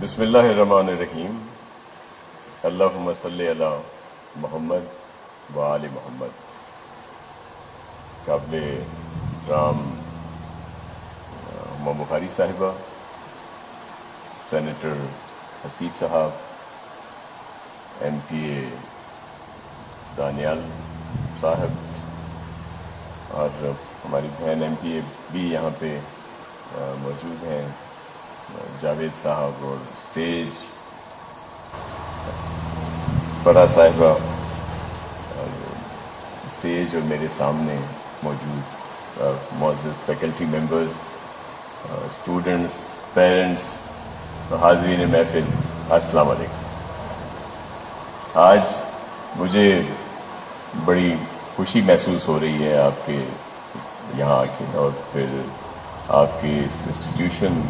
بسم اللہ الرحمن الرحیم. اللہم صلی علی محمد و آل محمد. قابل احترام ہما بخاری صاحبہ، سینیٹر حسیب صاحب، ایم پی اے دانیال صاحب، اور ہماری بہن ایم پی اے بھی یہاں پہ موجود ہیں، جاوید صاحب، اور اسٹیج فرا صاحبہ، اور اسٹیج اور میرے سامنے موجود معزز فیکلٹی ممبرز، اسٹوڈنٹس، پیرنٹس، حاضرین محفل، السلام علیکم. آج مجھے بڑی خوشی محسوس ہو رہی ہے آپ کے یہاں آ کے، اور پھر آپ کی اس انسٹیٹیوشن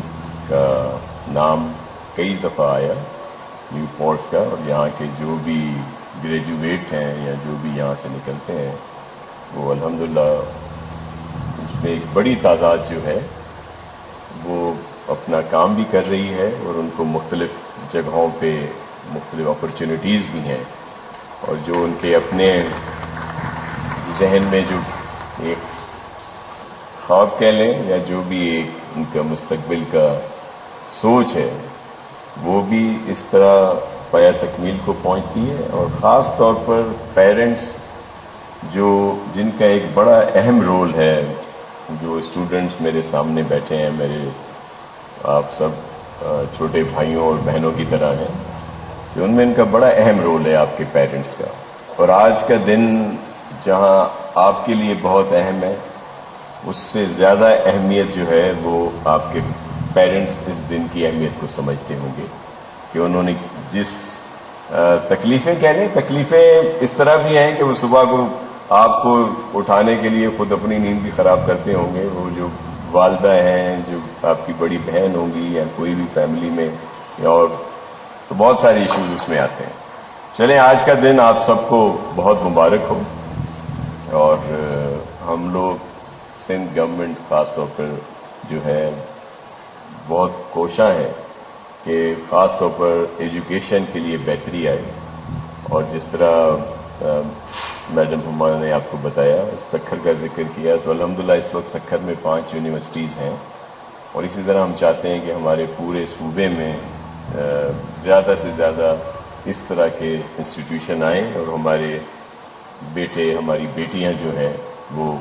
کا نام کئی دفعہ آیا نیو پورٹ کا، اور یہاں کے جو بھی گریجویٹ ہیں یا جو بھی یہاں سے نکلتے ہیں وہ الحمدللہ اس میں ایک بڑی تعداد جو ہے وہ اپنا کام بھی کر رہی ہے، اور ان کو مختلف جگہوں پہ مختلف اپرچونٹیز بھی ہیں، اور جو ان کے اپنے ذہن میں جو ایک خواب کہہ لیں یا جو بھی ایک ان کا مستقبل کا سوچ ہے وہ بھی اس طرح پایا تکمیل کو پہنچتی ہے. اور خاص طور پر پیرنٹس جن کا ایک بڑا اہم رول ہے، جو اسٹوڈنٹس میرے سامنے بیٹھے ہیں، میرے آپ سب چھوٹے بھائیوں اور بہنوں کی طرح ہیں، کہ ان میں ان کا بڑا اہم رول ہے آپ کے پیرنٹس کا. اور آج کا دن جہاں آپ کے لیے بہت اہم ہے، اس سے زیادہ اہمیت جو ہے وہ آپ کے پیرنٹس اس دن کی اہمیت کو سمجھتے ہوں گے، کہ انہوں نے جس تکلیفیں کہہ لیں، تکلیفیں اس طرح بھی ہیں کہ وہ صبح کو آپ کو اٹھانے کے لیے خود اپنی نیند بھی خراب کرتے ہوں گے. وہ جو والدہ ہیں، جو آپ کی بڑی بہن ہوں گی، یا کوئی بھی فیملی میں، اور تو بہت سارے ایشوز اس میں آتے ہیں. چلیں، آج کا دن آپ سب کو بہت مبارک ہو. اور ہم لوگ سندھ گورنمنٹ خاص طور پر جو ہے بہت کوشاں ہے کہ خاص طور پر ایجوکیشن کے لیے بہتری آئے. اور جس طرح میڈم ہما نے آپ کو بتایا، سکھر کا ذکر کیا، تو الحمدللہ اس وقت سکھر میں 5 یونیورسٹیز ہیں، اور اسی طرح ہم چاہتے ہیں کہ ہمارے پورے صوبے میں زیادہ سے زیادہ اس طرح کے انسٹیٹیوشن آئیں، اور ہمارے بیٹے، ہماری بیٹیاں جو ہیں وہ